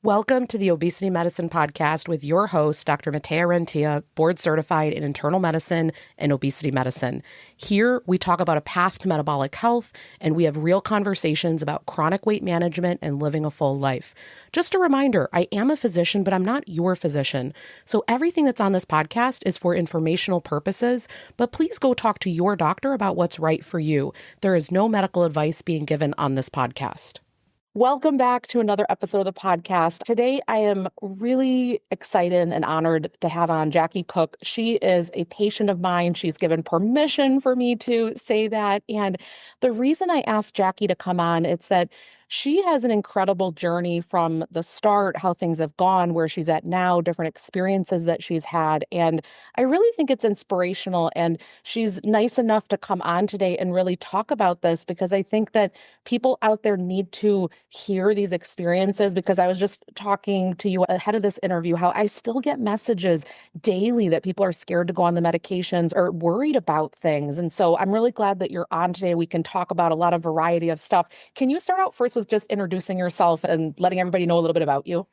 Welcome to the Obesity Medicine Podcast with your host, Dr. Matea Rentia, board certified in internal medicine and obesity medicine. Here, we talk about a path to metabolic health, and we have real conversations about chronic weight management and living a full life. Just a reminder, I am a physician, but I'm not your physician. So everything that's on this podcast is for informational purposes, but please go talk to your doctor about what's right for you. There is no medical advice being given on this podcast. Welcome back to another episode of the podcast. Today, I am really excited and honored to have on Jacqui Cook. She is a patient of mine. She's given permission for me to say that. And the reason I asked Jacqui to come on, it's that she has an incredible journey from the start, how things have gone, where she's at now, different experiences that she's had. And I really think it's inspirational. And she's nice enough to come on today and really talk about this, because I think that people out there need to hear these experiences. Because I was just talking to you ahead of this interview, how I still get messages daily that people are scared to go on the medications or worried about things. And so I'm really glad that you're on today. We can talk about a lot of variety of stuff. Can you start out first with just introducing yourself and letting everybody know a little bit about you?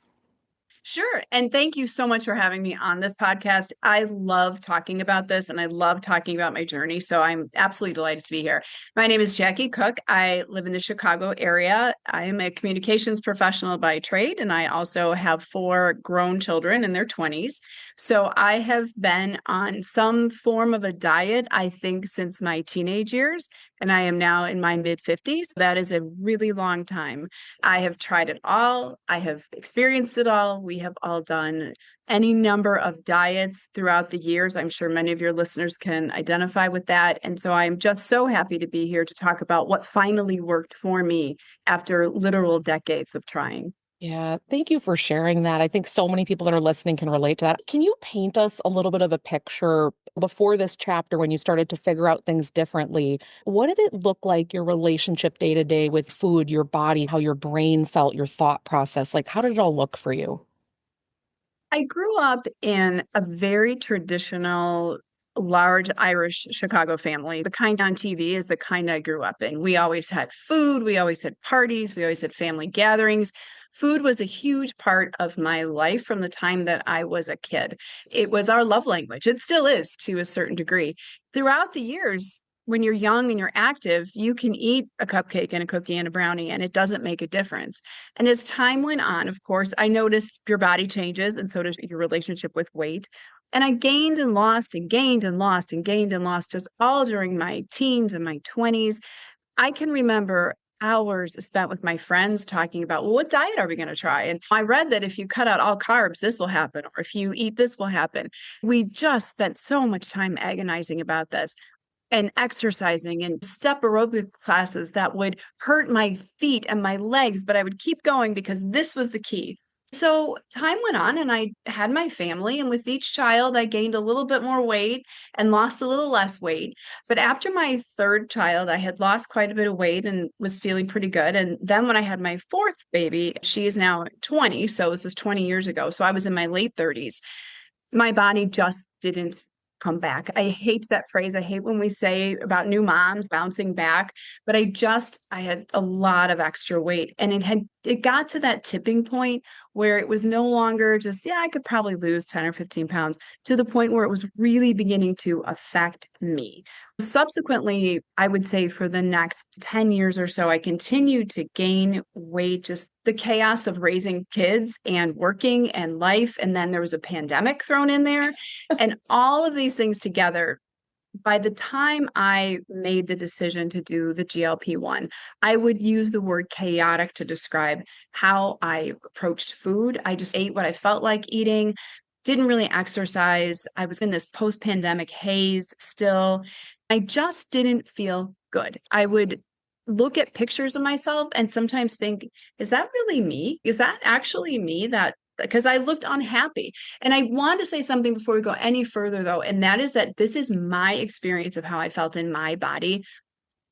Sure. And thank you so much for having me on this podcast. I love talking about this and I love talking about my journey. So I'm absolutely delighted to be here. My name is Jacqui Cook. I live in the Chicago area. I am a communications professional by trade, and I also have 4 grown children in their 20s. So I have been on some form of a diet, I think, since my teenage years, and I am now in my mid-50s. That is a really long time. I have tried it all. I have experienced it all. We have all done any number of diets throughout the years. I'm sure many of your listeners can identify with that. And so I'm just so happy to be here to talk about what finally worked for me after literal decades of trying. Yeah, thank you for sharing that. I think so many people that are listening can relate to that. Can you paint us a little bit of a picture before this chapter when you started to figure out things differently? What did it look like, your relationship day to day with food, your body, how your brain felt, your thought process? Like, how did it all look for you? I grew up in a very traditional, large Irish Chicago family. The kind on TV is the kind I grew up in. We always had food, we always had parties, we always had family gatherings. Food was a huge part of my life from the time that I was a kid. It was our love language. It still is to a certain degree. Throughout the years, when you're young and you're active, you can eat a cupcake and a cookie and a brownie, and it doesn't make a difference. And as time went on, of course, I noticed your body changes, and so does your relationship with weight. And I gained and lost and gained and lost and gained and lost just all during my teens and my 20s. I can remember hours spent with my friends talking about, well, what diet are we going to try? And I read that if you cut out all carbs, this will happen, or if you eat this will happen. We just spent so much time agonizing about this and exercising and step aerobic classes that would hurt my feet and my legs, but I would keep going because this was the key. So time went on and I had my family, and with each child, I gained a little bit more weight and lost a little less weight. But after my 3rd child, I had lost quite a bit of weight and was feeling pretty good. And then when I had my 4th baby, she is now 20. So this is 20 years ago. So I was in my late 30s. My body just didn't come back. I hate that phrase. I hate when we say about new moms bouncing back, but I had a lot of extra weight, and it got to that tipping point where it was no longer just, yeah, I could probably lose 10 or 15 pounds, to the point where it was really beginning to affect me. Subsequently, I would say for the next 10 years or so, I continued to gain weight, just the chaos of raising kids and working and life. And then there was a pandemic thrown in there. And all of these things together, by the time I made the decision to do the GLP-1, I would use the word chaotic to describe how I approached food. I just ate what I felt like eating, didn't really exercise. I was in this post-pandemic haze still. I just didn't feel good. I would look at pictures of myself and sometimes think, is that really me? Is that actually me? Because I looked unhappy. And I want to say something before we go any further, though, and that is that this is my experience of how I felt in my body.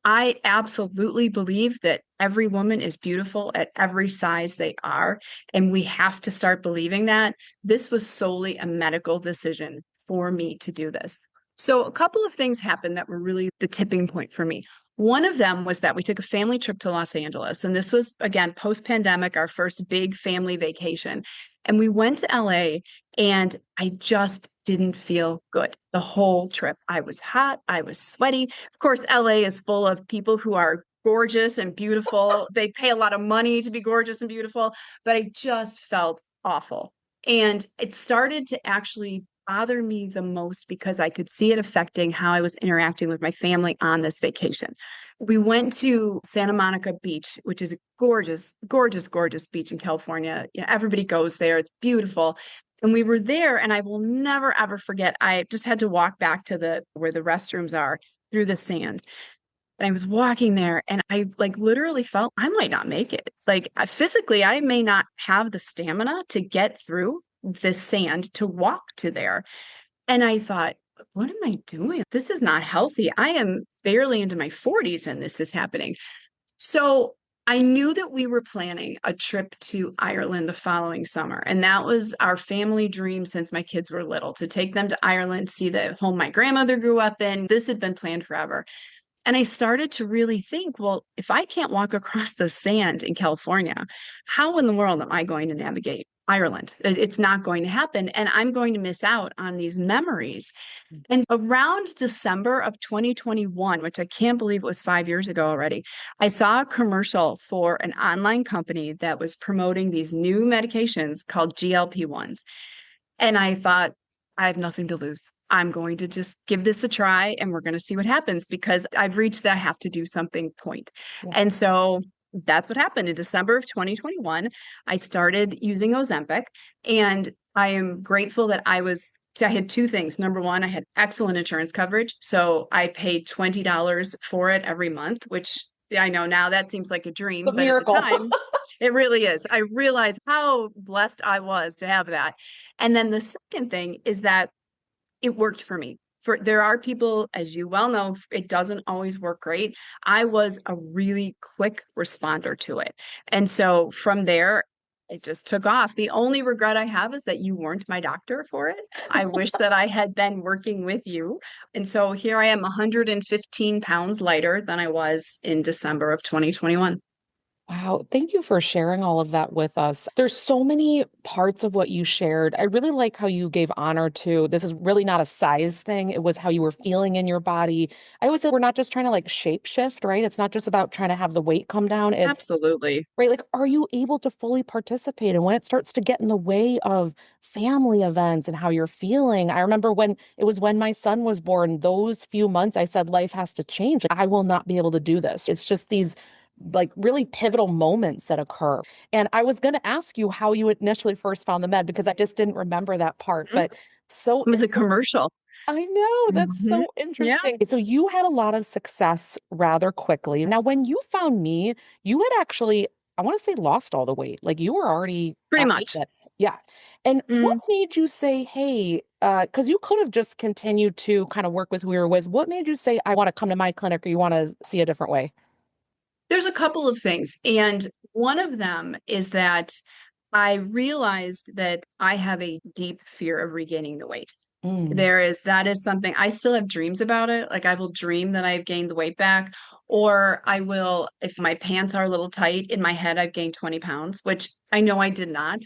I absolutely believe that every woman is beautiful at every size they are, and we have to start believing that. This was solely a medical decision for me to do this. So a couple of things happened that were really the tipping point for me. One of them was that we took a family trip to Los Angeles. And this was, again, post-pandemic, our first big family vacation. And we went to LA and I just didn't feel good the whole trip. I was hot. I was sweaty. Of course, LA is full of people who are gorgeous and beautiful. They pay a lot of money to be gorgeous and beautiful, but I just felt awful. And it started to actually bother me the most because I could see it affecting how I was interacting with my family on this vacation. We went to Santa Monica Beach, which is a gorgeous, gorgeous, gorgeous beach in California. You know, everybody goes there. It's beautiful. And we were there, and I will never, ever forget. I just had to walk back to the where the restrooms are through the sand. And I was walking there and I like literally felt I might not make it. Like physically, I may not have the stamina to get through this sand to walk to there. And I thought, what am I doing? This is not healthy. I am barely into my 40s and this is happening. So I knew that we were planning a trip to Ireland the following summer. And that was our family dream since my kids were little, to take them to Ireland, see the home my grandmother grew up in. This had been planned forever. And I started to really think, well, if I can't walk across the sand in California, how in the world am I going to navigate Ireland? It's not going to happen. And I'm going to miss out on these memories. And around December of 2021, which I can't believe it was 5 years ago already, I saw a commercial for an online company that was promoting these new medications called GLP-1s. And I thought, I have nothing to lose. I'm going to just give this a try and we're going to see what happens because I've reached that I have to do something point. Yeah. And so that's what happened. In December of 2021, I started using Ozempic, and I am grateful that I had two things. Number one, I had excellent insurance coverage. So I paid $20 for it every month, which I know now that seems like a dream, but miracle. at the time, it really is. I realized how blessed I was to have that. And then the second thing is that it worked for me. There are people, as you well know, it doesn't always work great. I was a really quick responder to it. And so from there, it just took off. The only regret I have is that you weren't my doctor for it. I wish that I had been working with you. And so here I am, 115 pounds lighter than I was in December of 2021. Wow. Thank you for sharing all of that with us. There's so many parts of what you shared. I really like how you gave honor to this is really not a size thing. It was how you were feeling in your body. I always say we're not just trying to like shape shift, right? It's not just about trying to have the weight come down. It's absolutely right. Like, are you able to fully participate? And when it starts to get in the way of family events and how you're feeling, I remember when my son was born, those few months, I said, life has to change. I will not be able to do this. It's just these like really pivotal moments that occur. And I was going to ask you how you initially first found the med because I just didn't remember that part. Mm-hmm. But so it was a commercial. I know. That's Mm-hmm. so interesting. Yeah. So you had a lot of success rather quickly. Now, when you found me, you had actually, I want to say, lost all the weight. Like you were already Pretty much. Yeah. And what made you say, hey, because you could have just continued to kind of work with who you were with. What made you say, I want to come to my clinic or you want to see a different way? There's a couple of things. And one of them is that I realized that I have a deep fear of regaining the weight. That is something I still have dreams about it. Like I will dream that I've gained the weight back, or I will, if my pants are a little tight in my head, I've gained 20 pounds, which I know I did not.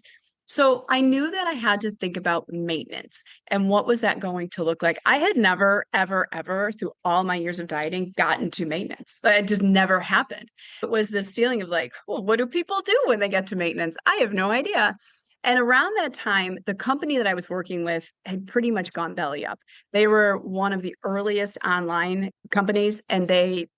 So I knew that I had to think about maintenance and what was that going to look like. I had never, ever, ever through all my years of dieting gotten to maintenance. It just never happened. It was this feeling of like, well, what do people do when they get to maintenance? I have no idea. And around that time, the company that I was working with had pretty much gone belly up. They were one of the earliest online companies and they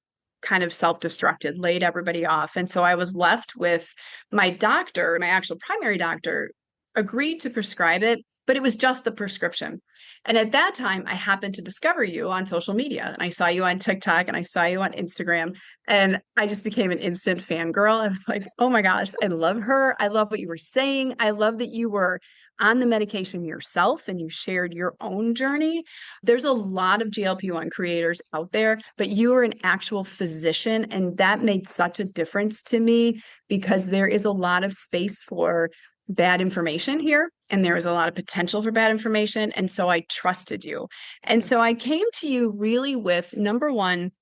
kind of self-destructed, laid everybody off. And so I was left with my doctor, my actual primary doctor, agreed to prescribe it, but it was just the prescription. And at that time, I happened to discover you on social media. And I saw you on TikTok and I saw you on Instagram. And I just became an instant fangirl. I was like, oh my gosh, I love her. I love what you were saying. I love that you were on the medication yourself and you shared your own journey. There's a lot of GLP-1 creators out there, but you are an actual physician. And that made such a difference to me because there is a lot of space for bad information here. And there was a lot of potential for bad information. And so I trusted you. And so I came to you really with number one,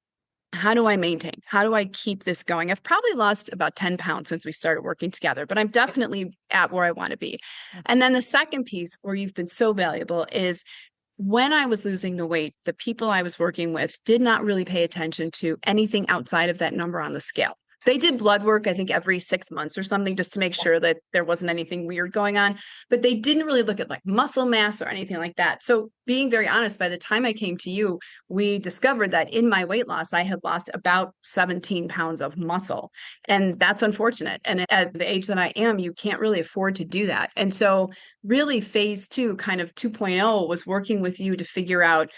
how do I maintain? How do I keep this going? I've probably lost about 10 pounds since we started working together, but I'm definitely at where I want to be. And then the second piece where you've been so valuable is when I was losing the weight, the people I was working with did not really pay attention to anything outside of that number on the scale. They did blood work, I think, every 6 months or something, just to make sure that there wasn't anything weird going on. But they didn't really look at like muscle mass or anything like that. So, being very honest, by the time I came to you, we discovered that in my weight loss, I had lost about 17 pounds of muscle. And that's unfortunate. And at the age that I am, you can't really afford to do that. And so, really, phase two, kind of 2.0, was working with you to figure out,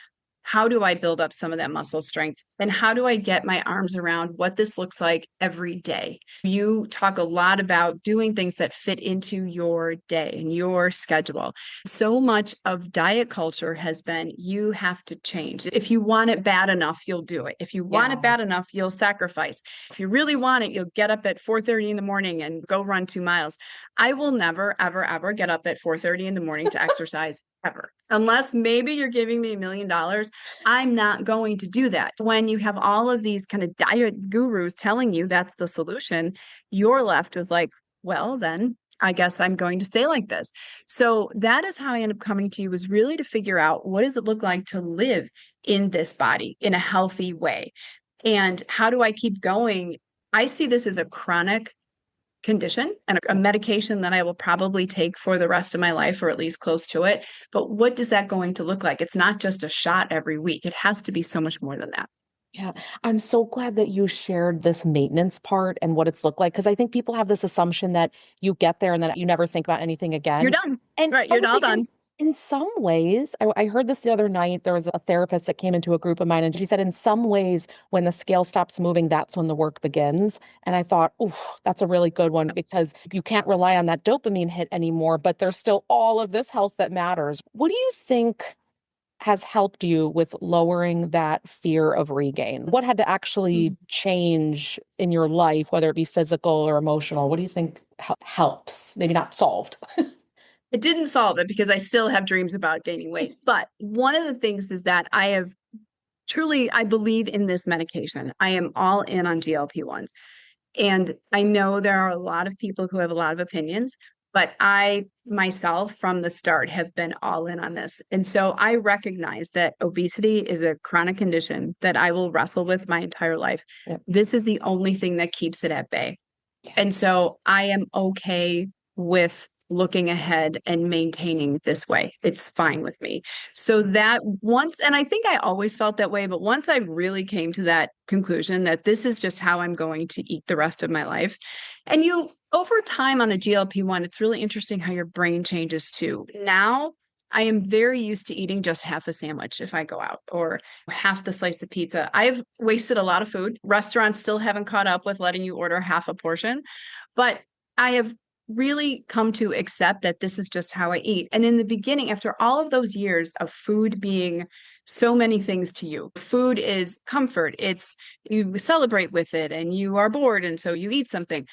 how do I build up some of that muscle strength? And how do I get my arms around what this looks like every day? You talk a lot about doing things that fit into your day and your schedule. So much of diet culture has been, you have to change. If you want it bad enough, you'll do it. If you want it bad enough, you'll sacrifice. If you really want it, you'll get up at 4:30 in the morning and go run 2 miles. I will never, ever, ever get up at 4:30 in the morning to exercise ever. Unless maybe you're giving me $1 million, I'm not going to do that. When you have all of these kind of diet gurus telling you that's the solution, you're left with like, well, then I guess I'm going to stay like this. So that is how I ended up coming to you, was really to figure out, what does it look like to live in this body in a healthy way? And how do I keep going? I see this as a chronic condition and a medication that I will probably take for the rest of my life, or at least close to it. But what is that going to look like? It's not just a shot every week. It has to be so much more than that. Yeah, I'm so glad that you shared this maintenance part and what it's looked like, because I think people have this assumption that you get there and that you never think about anything You're again. done. And Right. You're all done. in some ways, I heard this the other night. There was a therapist that came into a group of mine, and she said, in some ways, when the scale stops moving, that's when the work begins. And I thought, oh, that's a really good one, because you can't rely on that dopamine hit anymore, but there's still all of this health that matters. What do you think has helped you with lowering that fear of regain? What had to actually change in your life, whether it be physical or emotional? What do you think helps? Maybe not solved. It didn't solve it, because I still have dreams about gaining weight. But one of the things is that I have truly, I believe in this medication. I am all in on GLP-1s. And I know there are a lot of people who have a lot of opinions, but I myself from the start have been all in on this. And so I recognize that obesity is a chronic condition that I will wrestle with my entire life. Yep. This is the only thing that keeps it at bay. Yeah. And so I am okay with looking ahead and maintaining this way. It's fine with me. So that once, and I think I always felt that way, but once I really came to that conclusion that this is just how I'm going to eat the rest of my life. And you, over time on a GLP-1, it's really interesting how your brain changes too. Now, I am very used to eating just half a sandwich if I go out, or half the slice of pizza. I've wasted a lot of food. Restaurants still haven't caught up with letting you order half a portion, but I have really come to accept that this is just how I eat. And in the beginning, after all of those years of food being so many things to you, food is comfort. It's, you celebrate with it and you are bored, and so you eat something.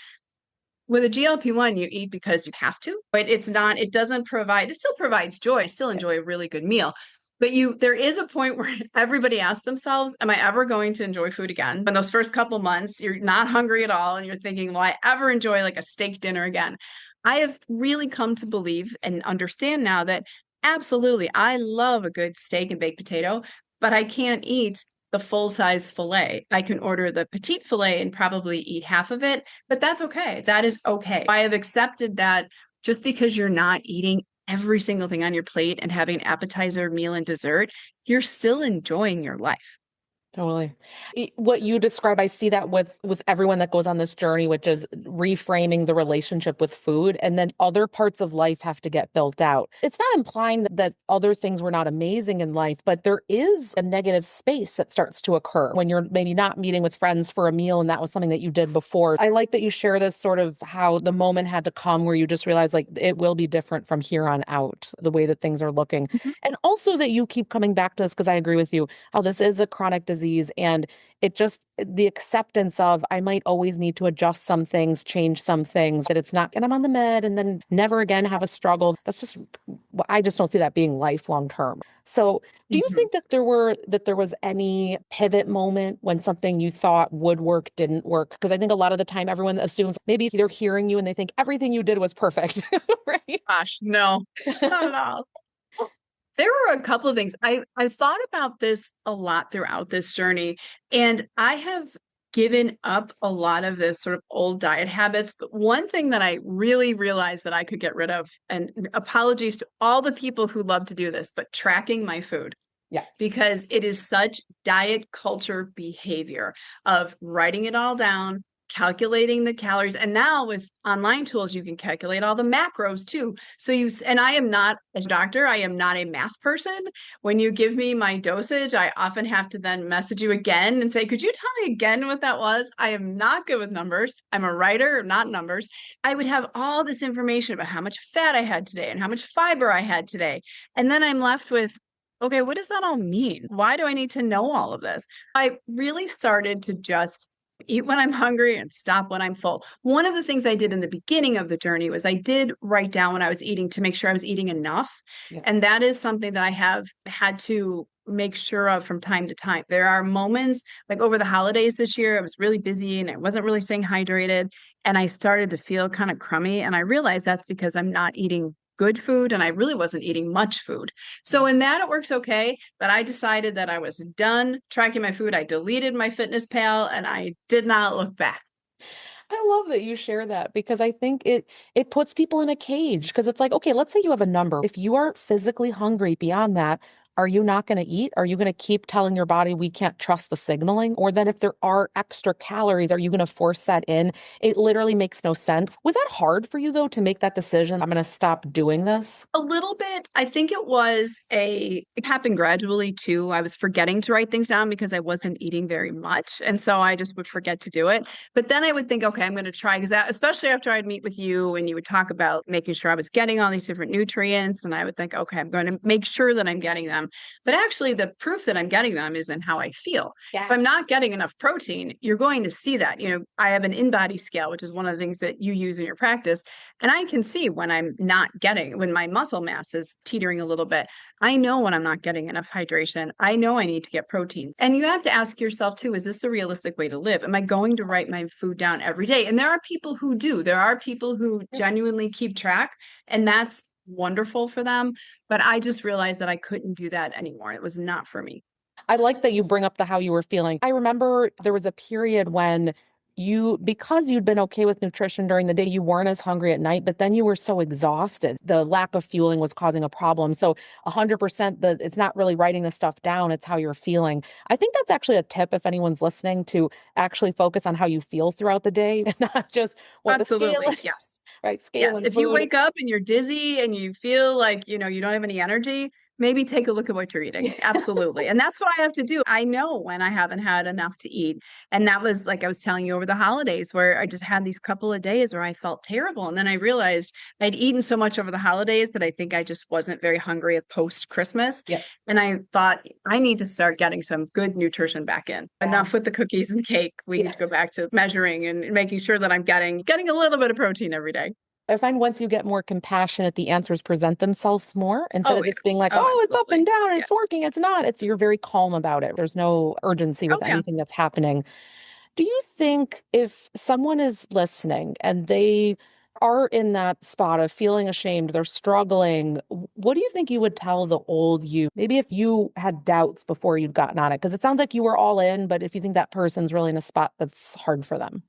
With a GLP-1, you eat because you have to, but it's not, it doesn't provide, it still provides joy. I still enjoy a really good meal. But there is a point where everybody asks themselves, am I ever going to enjoy food again? In those first couple months, you're not hungry at all. And you're thinking, will I ever enjoy like a steak dinner again? I have really come to believe and understand now that absolutely, I love a good steak and baked potato, but I can't eat the full-size filet. I can order the petite filet and probably eat half of it, but that's okay. That is okay. I have accepted that just because you're not eating every single thing on your plate and having an appetizer, meal, and dessert, you're still enjoying your life. Totally. What you describe, I see that with everyone that goes on this journey, which is reframing the relationship with food, and then other parts of life have to get built out. It's not implying that other things were not amazing in life, but there is a negative space that starts to occur when you're maybe not meeting with friends for a meal, and that was something that you did before. I like that you share this sort of how the moment had to come where you just realize like it will be different from here on out, the way that things are looking. And also that you keep coming back to this, because I agree with you, how this is a chronic disease. disease. And it just, the acceptance of I might always need to adjust some things, change some things, that it's not, and I'm on the med and then never again have a struggle. That's just, I just don't see that being lifelong term. So do you Mhm. think that there was any pivot moment when something you thought would work didn't work? Because I think a lot of the time everyone assumes maybe they're hearing you and they think everything you did was perfect, right? Gosh, no, not at all. There were a couple of things. I thought about this a lot throughout this journey, and I have given up a lot of this sort of old diet habits. But one thing that I really realized that I could get rid of, and apologies to all the people who love to do this, but tracking my food, Yeah. because it is such diet culture behavior of writing it all down, calculating the calories. And now with online tools, you can calculate all the macros too. So and I am not, as a doctor, I am not a math person. When you give me my dosage, I often have to then message you again and say, could you tell me again what that was? I am not good with numbers. I'm a writer, not numbers. I would have all this information about how much fat I had today and how much fiber I had today. And then I'm left with, okay, what does that all mean? Why do I need to know all of this? I really started to just eat when I'm hungry and stop when I'm full. One of the things I did in the beginning of the journey was I did write down when I was eating to make sure I was eating enough. Yeah. And that is something that I have had to make sure of from time to time. There are moments like over the holidays this year, I was really busy and I wasn't really staying hydrated. And I started to feel kind of crummy. And I realized that's because I'm not eating good food and I really wasn't eating much food. So in that it works okay, but I decided that I was done tracking my food. I deleted my Fitness Pal and I did not look back. I love that you share that because I think it puts people in a cage because it's like, okay, let's say you have a number. If you are physically hungry beyond that, are you not going to eat? Are you going to keep telling your body we can't trust the signaling? Or then if there are extra calories, are you going to force that in? It literally makes no sense. Was that hard for you though to make that decision? I'm going to stop doing this. A little bit. I think it happened gradually too. I was forgetting to write things down because I wasn't eating very much. And so I just would forget to do it. But then I would think, okay, I'm going to try because especially after I'd meet with you and you would talk about making sure I was getting all these different nutrients. And I would think, okay, I'm going to make sure that I'm getting them. But actually, the proof that I'm getting them is in how I feel. If I'm Yes. not getting enough protein, you're going to see that. I have an in-body scale, which is one of the things that you use in your practice. And I can see when I'm not getting, when my muscle mass is teetering a little bit. I know when I'm not getting enough hydration. I know I need to get protein. And you have to ask yourself too, is this a realistic way to live? Am I going to write my food down every day? And there are people who do. There are people who genuinely keep track, and that's wonderful for them. But I just realized that I couldn't do that anymore. It was not for me. I like that you bring up the how you were feeling. I remember there was a period when because you'd been okay with nutrition during the day, you weren't as hungry at night, but then you were so exhausted. The lack of fueling was causing a problem. So 100% that it's not really writing the stuff down, it's how you're feeling. I think that's actually a tip if anyone's listening to actually focus on how you feel throughout the day, and not just what the scale Absolutely. is, Yes. right? Scale Yes. and If you food. wake up and you're dizzy and you feel like, you don't have any energy, maybe take a look at what you're eating. Absolutely. And that's what I have to do. I know when I haven't had enough to eat. And that was like I was telling you over the holidays where I just had these couple of days where I felt terrible. And then I realized I'd eaten so much over the holidays that I think I just wasn't very hungry at post Christmas. Yeah. And I thought I need to start getting some good nutrition back in. Yeah. Enough with the cookies and the cake. We need Yeah. to go back to measuring and making sure that I'm getting a little bit of protein every day. I find once you get more compassionate, the answers present themselves more instead Oh of yeah. just being like, Oh, oh, it's up and absolutely. down, Yeah. it's working, it's not. You're very calm about it. There's no urgency Oh with yeah. anything that's happening. Do you think if someone is listening and they are in that spot of feeling ashamed, they're struggling, what do you think you would tell the old you? Maybe if you had doubts before you'd gotten on it, because it sounds like you were all in, but if you think that person's really in a spot that's hard for them.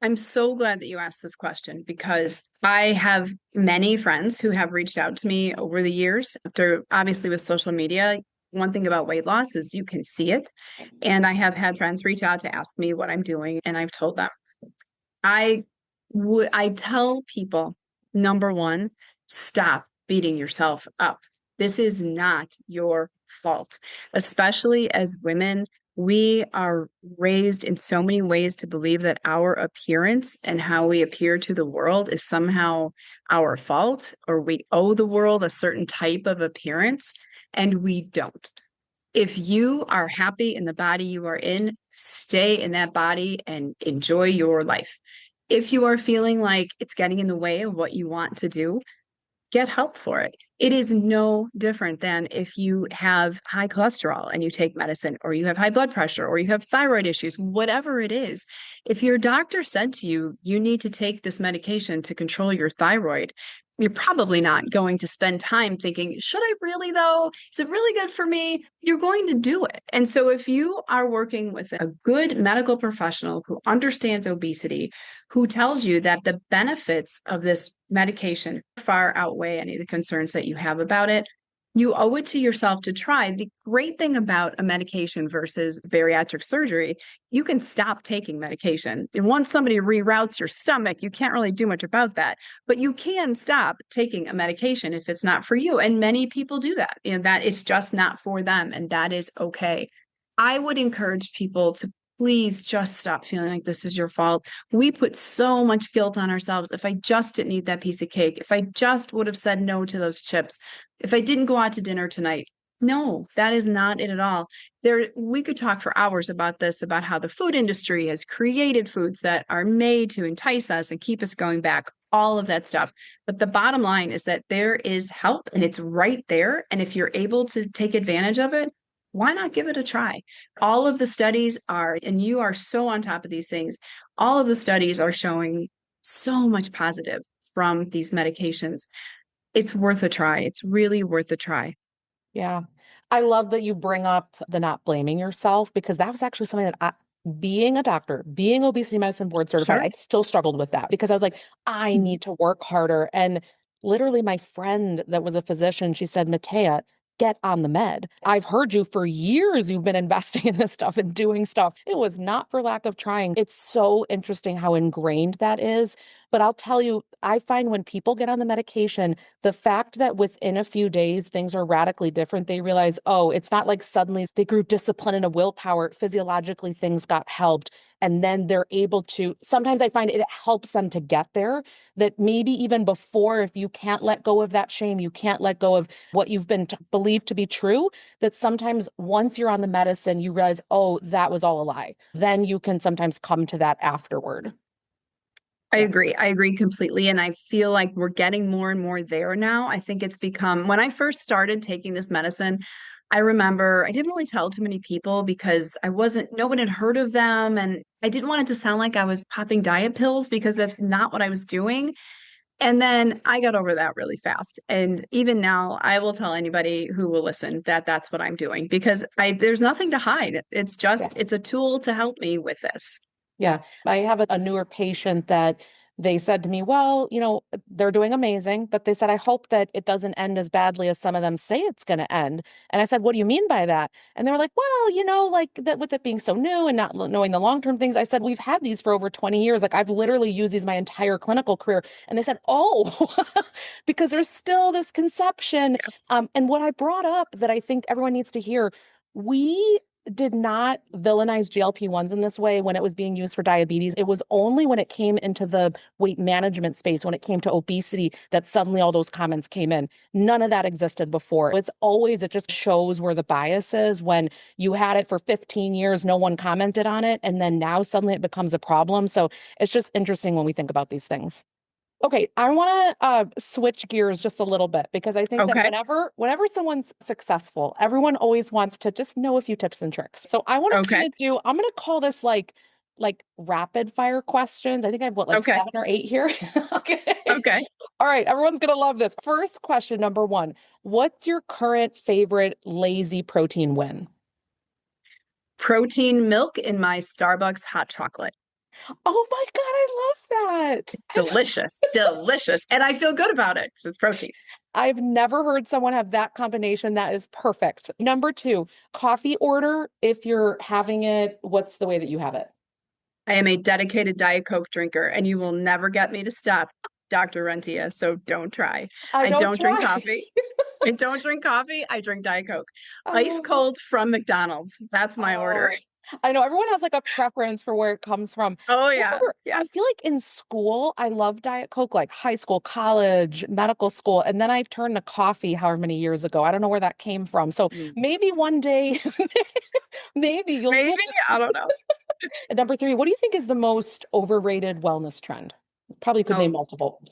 I'm so glad that you asked this question because I have many friends who have reached out to me over the years. After obviously with social media, one thing about weight loss is you can see it. And I have had friends reach out to ask me what I'm doing, and I've told them. I tell people, number one, stop beating yourself up. This is not your fault. Especially as women, we are raised in so many ways to believe that our appearance and how we appear to the world is somehow our fault, or we owe the world a certain type of appearance, and we don't. If you are happy in the body you are in, stay in that body and enjoy your life. If you are feeling like it's getting in the way of what you want to do, get help for it. It is no different than if you have high cholesterol and you take medicine, or you have high blood pressure, or you have thyroid issues, whatever it is. If your doctor said to you, you need to take this medication to control your thyroid, you're probably not going to spend time thinking, should I really though? Is it really good for me? You're going to do it. And so if you are working with a good medical professional who understands obesity, who tells you that the benefits of this medication far outweigh any of the concerns that you have about it, you owe it to yourself to try. The great thing about a medication versus bariatric surgery, you can stop taking medication. And once somebody reroutes your stomach, you can't really do much about that. But you can stop taking a medication if it's not for you. And many people do that, that it's just not for them. And that is okay. I would encourage people to please just stop feeling like this is your fault. We put so much guilt on ourselves. If I just didn't eat that piece of cake, if I just would have said no to those chips, if I didn't go out to dinner tonight. No, that is not it at all. We could talk for hours about this, about how the food industry has created foods that are made to entice us and keep us going back, all of that stuff. But the bottom line is that there is help and it's right there. And if you're able to take advantage of it, why not give it a try? All of the studies are, and you are so on top of these things, all of the studies are showing so much positive from these medications. It's worth a try. It's really worth a try. Yeah. I love that you bring up the not blaming yourself, because that was actually something that being a doctor, being obesity medicine board certified, Sure. I still struggled with that because I was like, I need to work harder. And literally my friend that was a physician, she said, Matea, get on the med. I've heard you for years. You've been investing in this stuff and doing stuff. It was not for lack of trying. It's so interesting how ingrained that is. But I'll tell you, I find when people get on the medication, the fact that within a few days, things are radically different, they realize, oh, it's not like suddenly they grew discipline and a willpower. Physiologically, things got helped. And then they're able to, sometimes I find it helps them to get there, that maybe even before, if you can't let go of that shame, you can't let go of what you've been believed to be true, that sometimes once you're on the medicine, you realize, oh, that was all a lie. Then you can sometimes come to that afterward. I agree. I agree completely. And I feel like we're getting more and more there now. I think it's become, when I first started taking this medicine, I remember I didn't really tell too many people because no one had heard of them. And I didn't want it to sound like I was popping diet pills because that's not what I was doing. And then I got over that really fast. And even now, I will tell anybody who will listen that that's what I'm doing because there's nothing to hide. It's a tool to help me with this. Yeah. I have a newer patient that they said to me, well, they're doing amazing, but they said, I hope that it doesn't end as badly as some of them say it's going to end. And I said, what do you mean by that? And they were like, well, like that with it being so new and not knowing the long-term things. I said, we've had these for over 20 years. Like I've literally used these my entire clinical career. And they said, oh, because there's still this conception. Yes. And what I brought up that I think everyone needs to hear, we did not villainize GLP-1s in this way when it was being used for diabetes. It was only when it came into the weight management space, when it came to obesity, that suddenly all those comments came in. None of that existed before. It just shows where the bias is. When you had it for 15 years, no one commented on it. And then now suddenly it becomes a problem. So it's just interesting when we think about these things. Okay, I want to switch gears just a little bit because I think that Okay. whenever someone's successful, everyone always wants to just know a few tips and tricks. So I want to Okay. I'm going to call this like rapid fire questions. I think I have like Okay. 7 or 8 here. Okay. Okay. All right, everyone's going to love this. First question, number 1. What's your current favorite lazy protein win? Protein milk in my Starbucks hot chocolate. Oh my God, I love that. Delicious, delicious. And I feel good about it because it's protein. I've never heard someone have that combination. That is perfect. Number 2, coffee order. If you're having it, what's the way that you have it? I am a dedicated Diet Coke drinker, and you will never get me to stop, Dr. Rentia. So don't try. I I don't don't drink try. coffee. I don't drink coffee. I drink Diet Coke. Ice Oh, cold from McDonald's. That's my order. I know everyone has like a preference for where it comes from. Oh I yeah. remember, Yeah. I feel like in school, I loved Diet Coke, like high school, college, medical school. And then I turned to coffee however many years ago. I don't know where that came from. So Mm. maybe one day, maybe you'll Maybe, switch. I don't know. And number three, what do you think is the most overrated wellness trend? Probably could name Oh, multiple.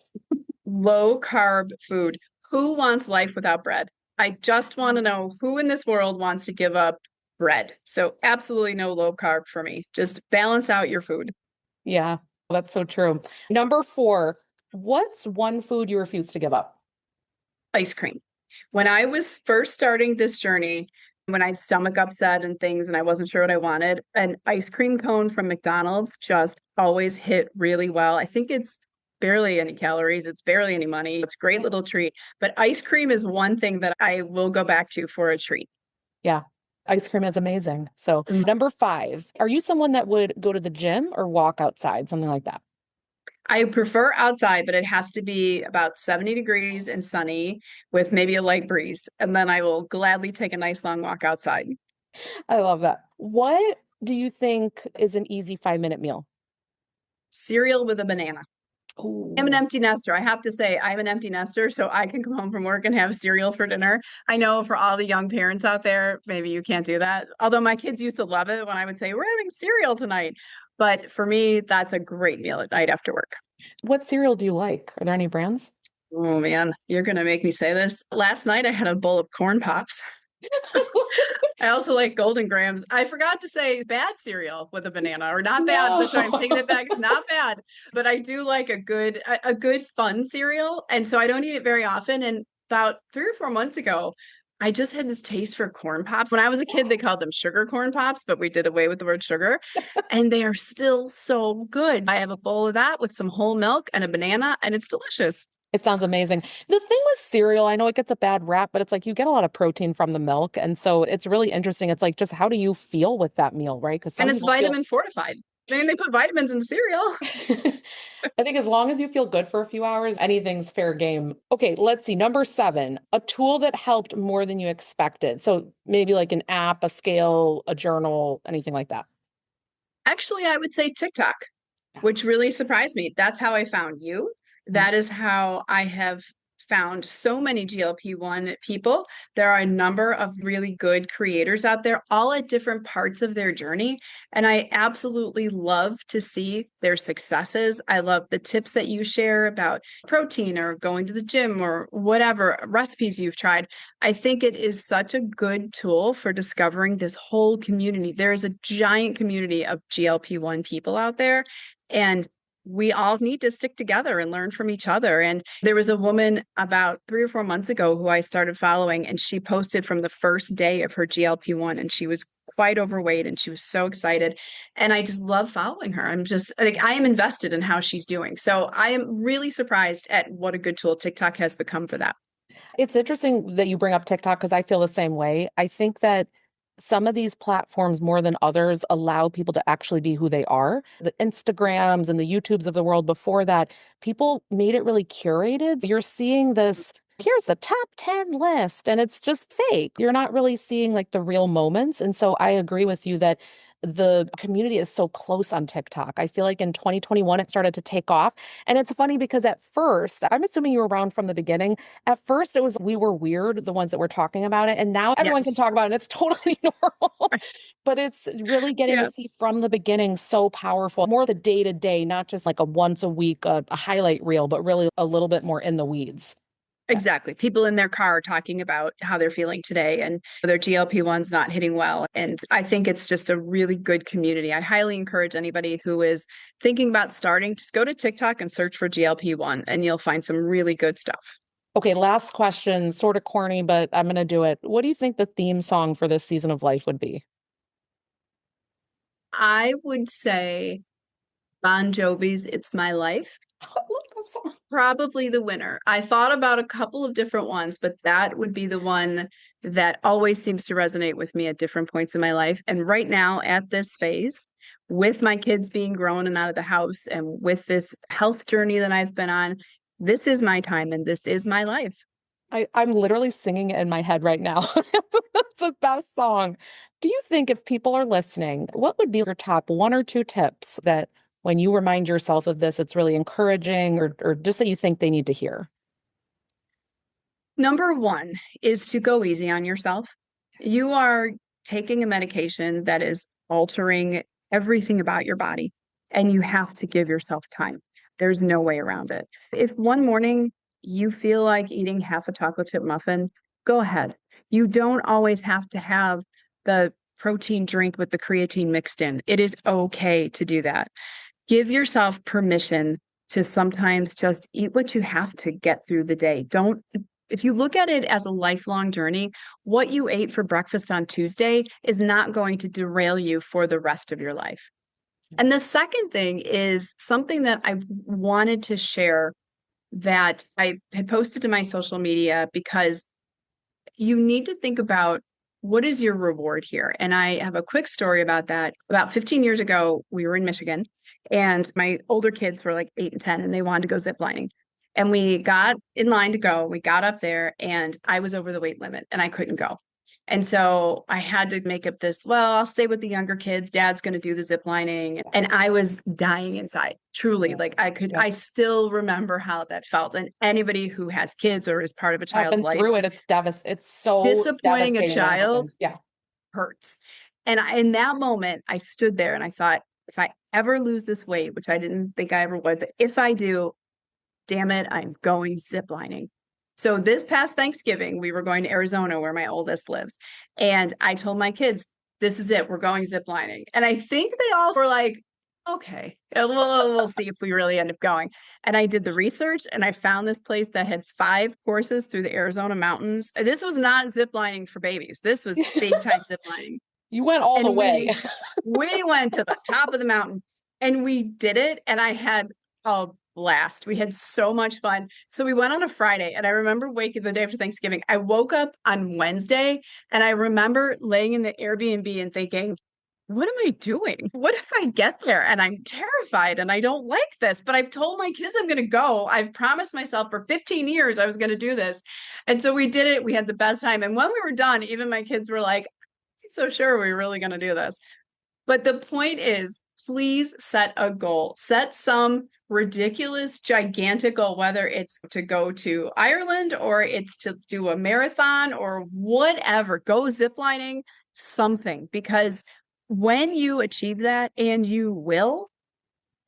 low carb food. Who wants life without bread? I just want to know who in this world wants to give up bread. So absolutely no low carb for me. Just balance out your food. Yeah, that's so true. Number four, what's one food you refuse to give up? Ice cream. When I was first starting this journey, when I had stomach upset and things and I wasn't sure what I wanted, an ice cream cone from McDonald's just always hit really well. I think it's barely any calories, it's barely any money. It's a great little treat. But ice cream is one thing that I will go back to for a treat. Yeah, ice cream is amazing. So, Mm. number five, are you someone that would go to the gym or walk outside, something like that? I prefer outside, but it has to be about 70 degrees and sunny with maybe a light breeze. And then I will gladly take a nice long walk outside. I love that. What do you think is an easy 5-minute meal? Cereal with a banana. I'm an Oh, empty nester. I have to say, I'm an empty nester, so I can come home from work and have cereal for dinner. I know for all the young parents out there, maybe you can't do that. Although my kids used to love it when I would say, we're having cereal tonight. But for me, that's a great meal at night after work. what cereal do you like? Are there any brands? Oh man, you're going to make me say this. Last night I had a bowl of corn pops. I also like Golden Grams. I forgot to say bad cereal with a banana, or not bad. No. That's why I'm taking it back. It's not bad, but I do like a good fun cereal, and so I don't eat it very often. And about 3 or 4 months ago, I just had this taste for corn pops. When I was a kid, they called them sugar corn pops, but we did away with the word sugar, and they are still so good. I have a bowl of that with some whole milk and a banana, and it's delicious. It sounds amazing. The thing with cereal, I know it gets a bad rap, but it's like you get a lot of protein from the milk. And so it's really interesting. It's like, just how do you feel with that meal, right? Because And some it's people feel, vitamin fortified. I mean, they put vitamins in cereal. I think as long as you feel good for a few hours, anything's fair game. Okay, let's see. Number seven, a tool that helped more than you expected. So maybe like an app, a scale, a journal, anything like that. Actually, I would say TikTok, which really surprised me. That's how I found you. Mhm. That is how I have found so many GLP-1 people. There are a number of really good creators out there, all at different parts of their journey. And I absolutely love to see their successes. I love the tips that you share about protein or going to the gym or whatever recipes you've tried. I think it is such a good tool for discovering this whole community. There is a giant community of GLP-1 people out there. And we all need to stick together and learn from each other. And there was a woman about 3 or 4 months ago who I started following, and she posted from the first day of her GLP-1, and she was quite overweight and she was so excited. And I just love following her. I'm just like, I am invested in how she's doing. So I am really surprised at what a good tool TikTok has become for that. It's interesting that you bring up TikTok because I feel the same way. I think that some of these platforms, more than others, allow people to actually be who they are. The Instagrams and the YouTubes of the world before that, people made it really curated. You're seeing this, here's the top 10 list, and it's just fake. You're not really seeing like the real moments. And so I agree with you that the community is so close on TikTok. I feel like in 2021, it started to take off. And it's funny because at first, I'm assuming you were around from the beginning. At first, it was we were weird, the ones that were talking about it. And now everyone can Yes. talk about it. And it's totally normal. But it's really getting to Yeah. see from the beginning so powerful, more the day to day, not just like a once a week, a highlight reel, but really a little bit more in the weeds. Yeah. Exactly. People in their car talking about how they're feeling today and their GLP-1's not hitting well. And I think it's just a really good community. I highly encourage anybody who is thinking about starting, just go to TikTok and search for GLP-1 and you'll find some really good stuff. Okay, last question, sort of corny, but I'm going to do it. What do you think the theme song for this season of life would be? I would say Bon Jovi's It's My Life. I love that song. Probably the winner. I thought about a couple of different ones, but that would be the one that always seems to resonate with me at different points in my life. And right now, at this phase, with my kids being grown and out of the house, and with this health journey that I've been on, this is my time and this is my life. I'm literally singing it in my head right now. It's the best song. Do you think if people are listening, what would be your top one or two tips that when you remind yourself of this, it's really encouraging or just that you think they need to hear? Number one is to go easy on yourself. You are taking a medication that is altering everything about your body, and you have to give yourself time. There's no way around it. If one morning you feel like eating half a chocolate chip muffin, go ahead. You don't always have to have the protein drink with the creatine mixed in. It is okay to do that. Give yourself permission to sometimes just eat what you have to get through the day. Don't, if you look at it as a lifelong journey, what you ate for breakfast on Tuesday is not going to derail you for the rest of your life. And the second thing is something that I wanted to share that I had posted to my social media because you need to think about what is your reward here. And I have a quick story about that. About 15 years ago, we were in Michigan and my older kids were like 8 and 10 and they wanted to go zip lining. And we got in line to go. We got up there and I was over the weight limit and I couldn't go. And so I had to make up this, well, I'll stay with the younger kids. Dad's going to do the zip lining. And I was dying inside, truly. Like I still remember how that felt. And anybody who has kids or is part of a I've child's been life, through it. It's It's so disappointing a devastating when it child happens. Yeah. hurts. And in that moment, I stood there and I thought, if I ever lose this weight, which I didn't think I ever would, but if I do, damn it, I'm going ziplining. So this past Thanksgiving, we were going to Arizona where my oldest lives. And I told my kids, this is it. We're going ziplining. And I think they all were like, okay, we'll see if we really end up going. And I did the research and I found this place that had 5 courses through the Arizona mountains. This was not ziplining for babies. This was big time ziplining. You went all the And way. we went to the top of the mountain and we did it. And I had a blast. We had so much fun. So we went on a Friday and I remember waking the day after Thanksgiving. I woke up on Wednesday and I remember laying in the Airbnb and thinking, what am I doing? What if I get there and I'm terrified and I don't like this? But I've told my kids I'm going to go. I've promised myself for 15 years I was going to do this. And so we did it. We had the best time. And when we were done, even my kids were like, so sure we're really going to do this. But the point is, please set a goal. Set some ridiculous, gigantic goal, whether it's to go to Ireland or it's to do a marathon or whatever. Go ziplining, something. Because when you achieve that, and you will,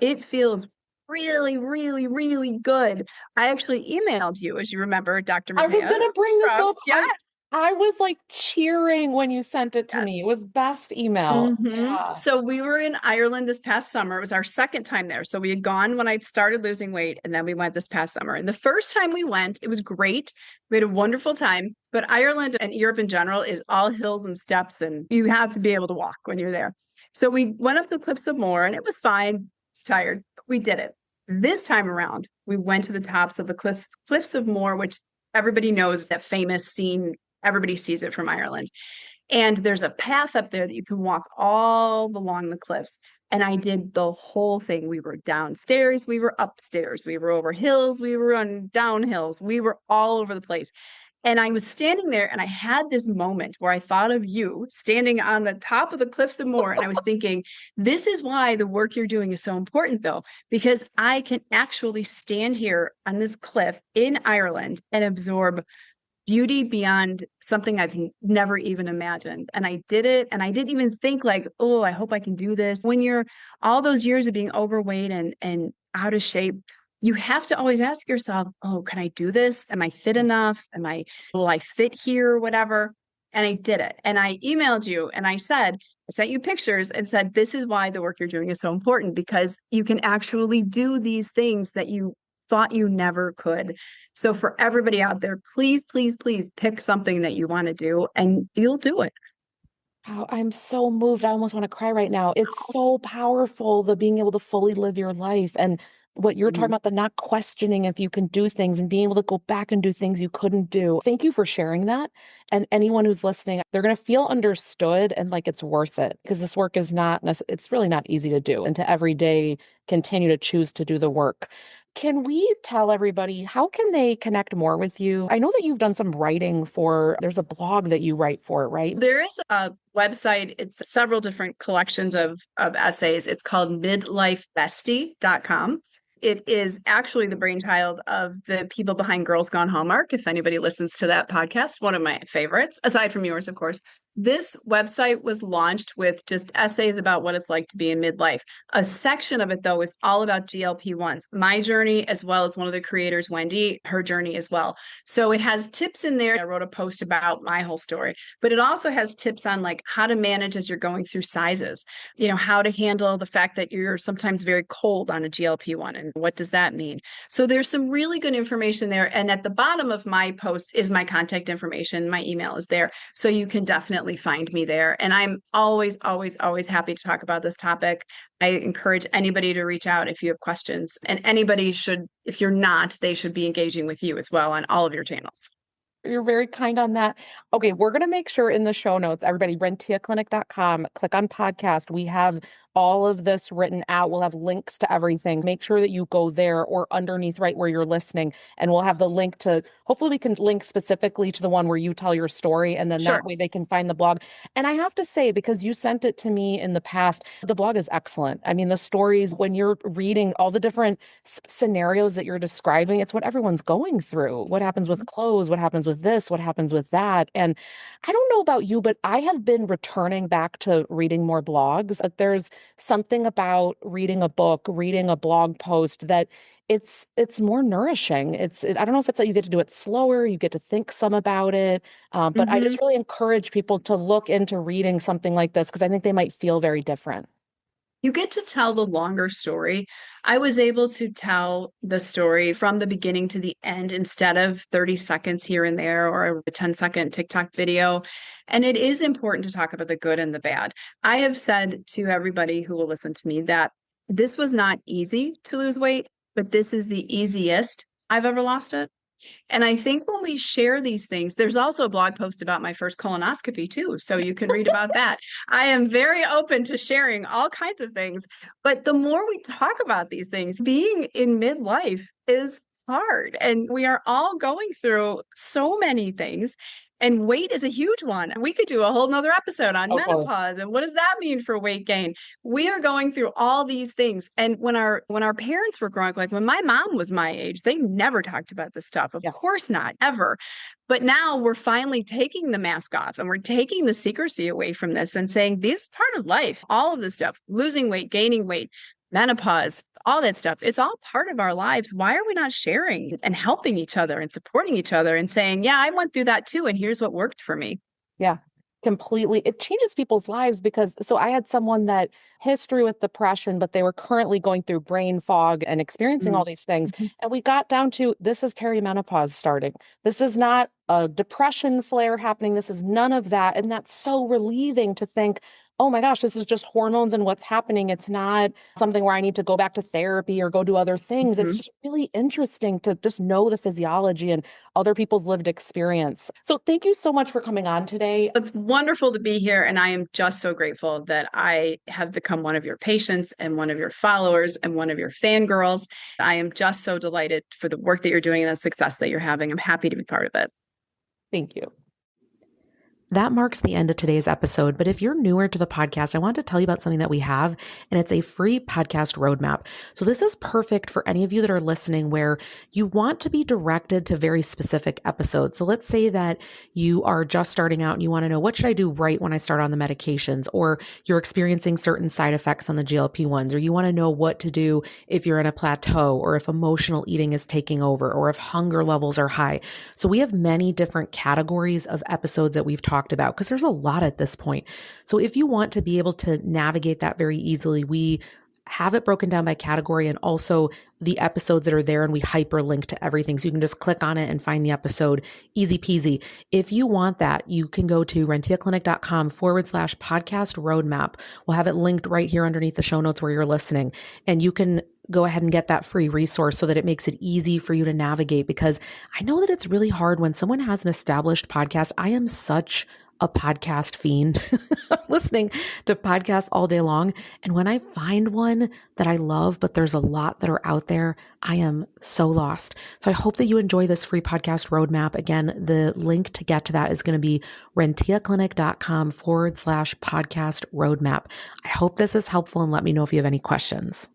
it feels really, really, really good. I actually emailed you, as you remember, Dr. I was Matea. going to bring this up. Yes. I was like cheering when you sent it to me. It Yes. was best email. Mm-hmm. Yeah. So we were in Ireland this past summer. It was our second time there. So we had gone when I'd started losing weight, and then we went this past summer. And the first time we went, it was great. We had a wonderful time. But Ireland and Europe in general is all hills and steps, and you have to be able to walk when you're there. So we went up the Cliffs of Moher, and it was fine. I was tired, but we did it. This time around, we went to the tops of the Cliffs of Moher, which everybody knows, that famous scene. Everybody sees it from Ireland. And there's a path up there that you can walk all along the cliffs. And I did the whole thing. We were downstairs, we were upstairs, we were over hills, we were on down hills, we were all over the place. And I was standing there and I had this moment where I thought of you standing on the top of the Cliffs of Moher. And I was thinking, this is why the work you're doing is so important, though, because I can actually stand here on this cliff in Ireland and absorb beauty beyond something I've never even imagined. And I did it. And I didn't even think like, oh, I hope I can do this. When you're all those years of being overweight and out of shape, you have to always ask yourself, oh, can I do this? Am I fit enough? Will I fit here or whatever? And I did it. And I emailed you and I sent you pictures and said, this is why the work you're doing is so important, because you can actually do these things that you thought you never could. So for everybody out there, please, please, please pick something that you want to do and you'll do it. Oh, I'm so moved. I almost want to cry right now. It's so powerful, the being able to fully live your life and what you're talking about, the not questioning if you can do things and being able to go back and do things you couldn't do. Thank you for sharing that. And anyone who's listening, they're going to feel understood and like it's worth it, because this work is not, it's really not easy to do, and to every day continue to choose to do the work. can we tell everybody, how can they connect more with you? I know that you've done some writing there's a blog that you write for, right? There is a website. It's several different collections of essays. It's called midlifebestie.com. It is actually the brainchild of the people behind Girls Gone Hallmark. If anybody listens to that podcast, one of my favorites, aside from yours, of course. This website was launched with just essays about what it's like to be in midlife. A section of it, though, is all about GLP-1s, my journey, as well as one of the creators, Wendy, her journey as well. So it has tips in there. I wrote a post about my whole story, but it also has tips on like how to manage as you're going through sizes, how to handle the fact that you're sometimes very cold on a GLP-1 and what does that mean. So there's some really good information there. And at the bottom of my post is my contact information. My email is there. So you can definitely find me there. And I'm always, always, always happy to talk about this topic. I encourage anybody to reach out if you have questions. And anybody should, if you're not, they should be engaging with you as well on all of your channels. You're very kind on that. Okay, we're going to make sure in the show notes, everybody, rentiaclinic.com, click on podcast. We have all of this written out. We'll have links to everything. Make sure that you go there or underneath right where you're listening. And we'll have the link to, hopefully we can link specifically to the one where you tell your story. And then that way they can find the blog. And I have to say, because you sent it to me in the past, the blog is excellent. I mean, the stories, when you're reading all the different scenarios that you're describing, it's what everyone's going through. What happens with clothes? What happens with this? What happens with that? And I don't know about you, but I have been returning back to reading more blogs. There's something about reading a book, reading a blog post that it's more nourishing. I don't know if it's that you get to do it slower, you get to think some about it, but I just really encourage people to look into reading something like this because I think they might feel very different. You get to tell the longer story. I was able to tell the story from the beginning to the end instead of 30 seconds here and there or a 10-second TikTok video. And it is important to talk about the good and the bad. I have said to everybody who will listen to me that this was not easy to lose weight, but this is the easiest I've ever lost it. And I think when we share these things, there's also a blog post about my first colonoscopy too. So you can read about that. I am very open to sharing all kinds of things. But the more we talk about these things, being in midlife is hard. And we are all going through so many things. And weight is a huge one. We could do a whole nother episode on menopause and what does that mean for weight gain? We are going through all these things. And when our parents were growing up, like when my mom was my age, they never talked about this stuff. Of course not, ever. But now we're finally taking the mask off and we're taking the secrecy away from this and saying this is part of life, all of this stuff, losing weight, gaining weight, menopause, all that stuff. It's all part of our lives. Why are we not sharing and helping each other and supporting each other and saying, yeah, I went through that too. And here's what worked for me. Yeah, completely. It changes people's lives because I had someone that history with depression, but they were currently going through brain fog and experiencing all these things. And we got down to, this is perimenopause starting. This is not a depression flare happening. This is none of that. And that's so relieving to think, oh my gosh, this is just hormones and what's happening. It's not something where I need to go back to therapy or go do other things. It's just really interesting to just know the physiology and other people's lived experience. So thank you so much for coming on today. It's wonderful to be here. And I am just so grateful that I have become one of your patients and one of your followers and one of your fangirls. I am just so delighted for the work that you're doing and the success that you're having. I'm happy to be part of it. Thank you. That marks the end of today's episode. But if you're newer to the podcast, I want to tell you about something that we have, and it's a free podcast roadmap. So this is perfect for any of you that are listening where you want to be directed to very specific episodes. So let's say that you are just starting out and you want to know, what should I do right when I start on the medications? Or you're experiencing certain side effects on the GLP-1s, or you want to know what to do if you're in a plateau, or if emotional eating is taking over, or if hunger levels are high. So we have many different categories of episodes that we've talked about because there's a lot at this point. So if you want to be able to navigate that very easily, we have it broken down by category and also the episodes that are there, and we hyperlink to everything. So you can just click on it and find the episode, easy peasy. If you want that, you can go to rentiaclinic.com/podcast roadmap. We'll have it linked right here underneath the show notes where you're listening. And you can go ahead and get that free resource so that it makes it easy for you to navigate, because I know that it's really hard when someone has an established podcast. I am such a podcast fiend. I'm listening to podcasts all day long. And when I find one that I love, but there's a lot that are out there, I am so lost. So I hope that you enjoy this free podcast roadmap. Again, the link to get to that is going to be rentiaclinic.com/podcast roadmap. I hope this is helpful and let me know if you have any questions.